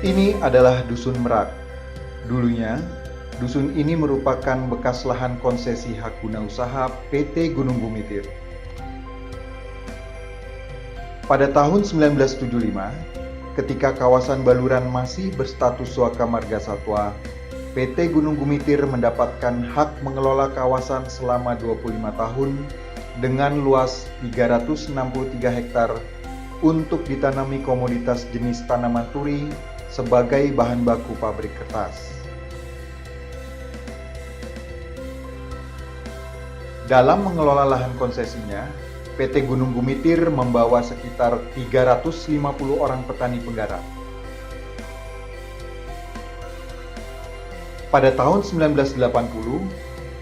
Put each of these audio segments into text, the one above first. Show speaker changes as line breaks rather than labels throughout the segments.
Ini adalah Dusun Merak. Dulunya, dusun ini merupakan bekas lahan konsesi hak guna usaha PT Gunung Bumitir. Pada tahun 1975, ketika kawasan Baluran masih berstatus Suaka Marga Satwa, PT Gunung Bumitir mendapatkan hak mengelola kawasan selama 25 tahun dengan luas 363 hektar untuk ditanami komoditas jenis tanaman turi sebagai bahan baku pabrik kertas. Dalam mengelola lahan konsesinya, PT Gunung Bumitir membawa sekitar 350 orang petani penggarap. Pada tahun 1980,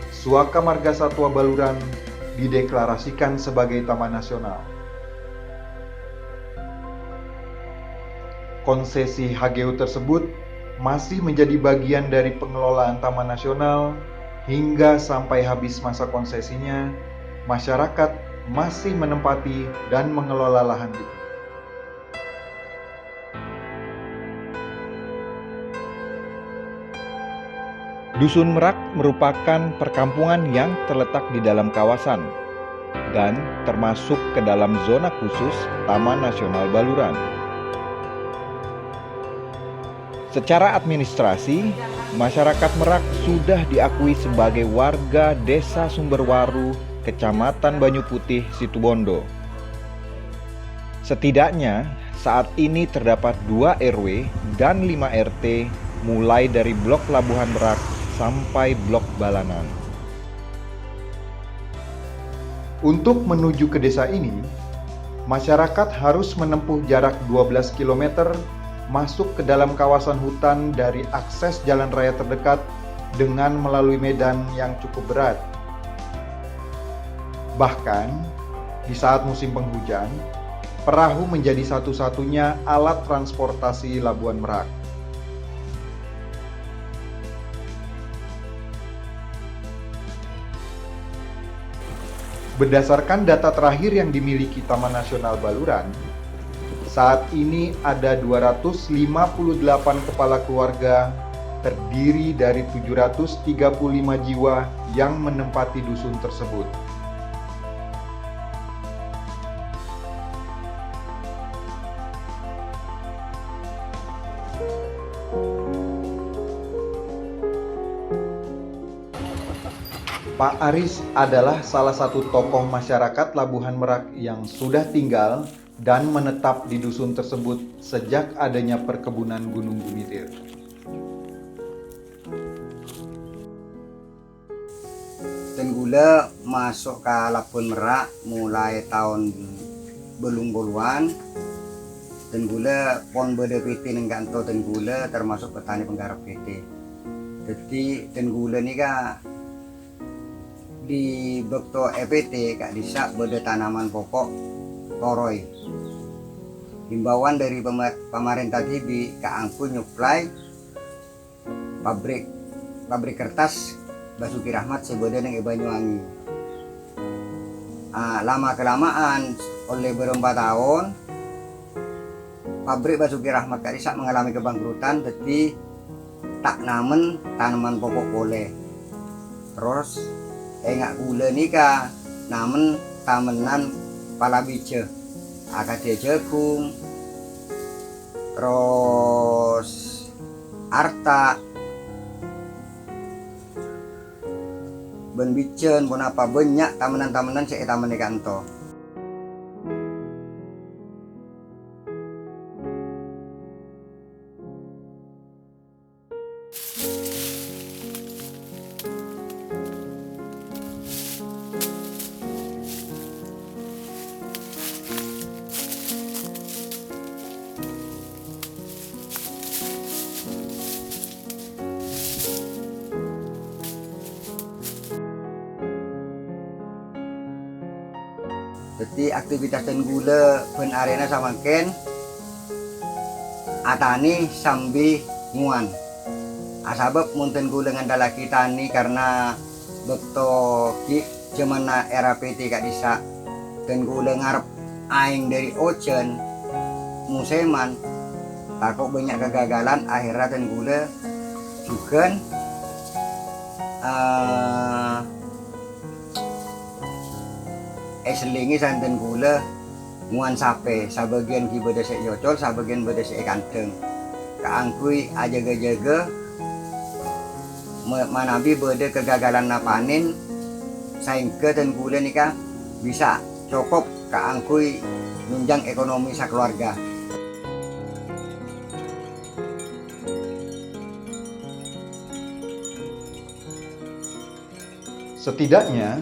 Suaka Marga Satwa Baluran dideklarasikan sebagai Taman Nasional. Konsesi HGU tersebut masih menjadi bagian dari pengelolaan Taman Nasional hingga sampai habis masa konsesinya, masyarakat masih menempati dan mengelola lahan itu. Dusun Merak merupakan perkampungan yang terletak di dalam kawasan dan termasuk ke dalam zona khusus Taman Nasional Baluran. Secara administrasi, masyarakat Merak sudah diakui sebagai warga Desa Sumberwaru, Kecamatan Banyu Putih, Situbondo. Setidaknya saat ini terdapat 2 RW dan 5 RT mulai dari Blok Labuhan Merak sampai Blok Balanan. Untuk menuju ke desa ini, masyarakat harus menempuh jarak 12 km masuk ke dalam kawasan hutan dari akses jalan raya terdekat dengan melalui medan yang cukup berat. Bahkan, di saat musim penghujan, perahu menjadi satu-satunya alat transportasi Labuan Merak. Berdasarkan data terakhir yang dimiliki Taman Nasional Baluran, saat ini ada 258 kepala keluarga terdiri dari 735 jiwa yang menempati dusun tersebut. Pak Aris adalah salah satu tokoh masyarakat Labuhan Merak yang sudah tinggal dan menetap di dusun tersebut sejak adanya perkebunan Gunung Bumitir.
Tenggula masuk ke Labuhan Merak mulai tahun belum puluhan. Tenggula pon beda PT nengganto tenggula termasuk petani penggarap PT. Jadi tenggula ni kak di bekto EPT kak disa beda tanaman pokok toroy. Himbauan dari pemerintah TV kak angku nyuplai pabrik kertas Basuki Rahmat sebeda neng Banyuwangi. Lama kelamaan oleh berapa tahun pabrik Basuki Rahmat kak disa mengalami kebangkrutan, jadi tak namen tanaman pokok boleh. Terus enggak gula nika namen tamenan palabija akade jagung, terus arta ben bijen pun apa banyak tamenan-tamenan saya tamen kanto. Jadi aktivitas dan gula ben arena sama ken atani sambi nguan. Asabab munten gula ngandala kita ni karena bekto ki zaman era PT kak disa dan gula ngarep aing dari ocean museman takut banyak kegagalan akhirnya tenggula juga selingi santen gula muan sape sabagian ki beda sek yocol sabagian beda sek kanteng kaangkui ajaga-jaga manabi beda kegagalan na panen sehingga dan gula nika bisa cukup kaangkui nunjang ekonomi sakeluarga.
Setidaknya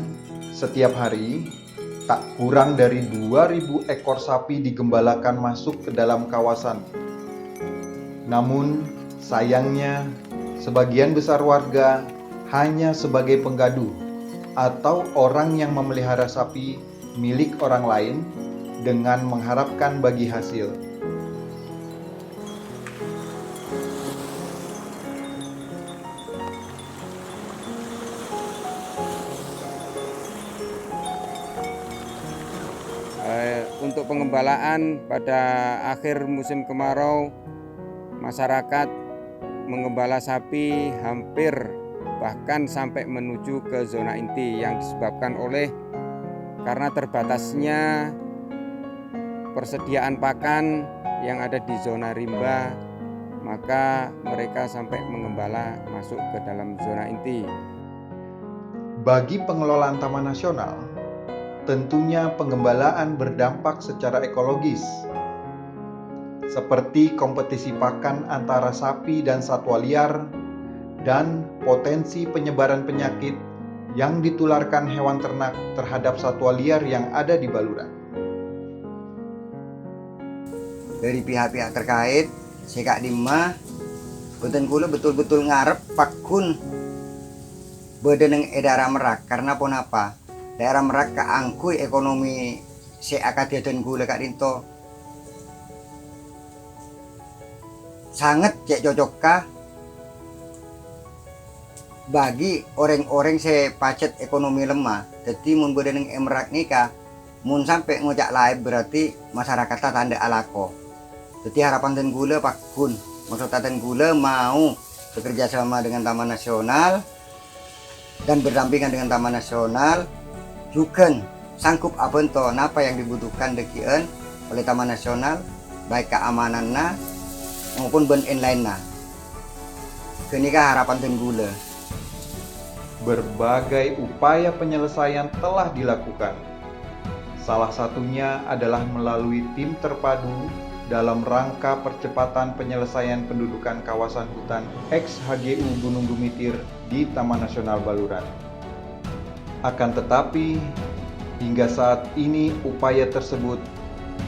setiap hari tak kurang dari 2.000 ekor sapi digembalakan masuk ke dalam kawasan. Namun sayangnya sebagian besar warga hanya sebagai penggaduh atau orang yang memelihara sapi milik orang lain dengan mengharapkan bagi hasil.
Untuk pengembalaan pada akhir musim kemarau, masyarakat mengembala sapi hampir bahkan sampai menuju ke zona inti yang disebabkan oleh karena terbatasnya persediaan pakan yang ada di zona rimba, maka mereka sampai mengembala masuk ke dalam zona inti.
Bagi pengelolaan Taman Nasional, tentunya pengembalaan berdampak secara ekologis, seperti kompetisi pakan antara sapi dan satwa liar, dan potensi penyebaran penyakit yang ditularkan hewan ternak terhadap satwa liar yang ada di baluran.
Dari pihak-pihak terkait, Sekak Dima, beten kula betul-betul ngarep pakun bedeneng daerah Merak karena pun apa? Daerah Merak kaangkui ekonomi seakadiadan gula kak dinto sangat cek cocokkah bagi orang-orang se pacet ekonomi lemah. Jadi mun bedeneng Merak nikah mun sampai ngojak live berarti masyarakat tanda alako. Jadi harapan dan gula pakun maksud dan gula mau bekerja sama dengan Taman Nasional dan berdampingan dengan Taman Nasional juga sanggup abento napa yang dibutuhkan dekian oleh Taman Nasional baik keamanannya maupun ben lainnya. Kenika harapan dan gula.
Berbagai upaya penyelesaian telah dilakukan. Salah satunya adalah melalui tim terpadu dalam rangka percepatan penyelesaian pendudukan kawasan hutan ex-HGU Gunung Gumitir di Taman Nasional Baluran. Akan tetapi, hingga saat ini upaya tersebut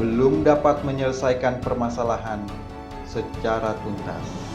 belum dapat menyelesaikan permasalahan secara tuntas.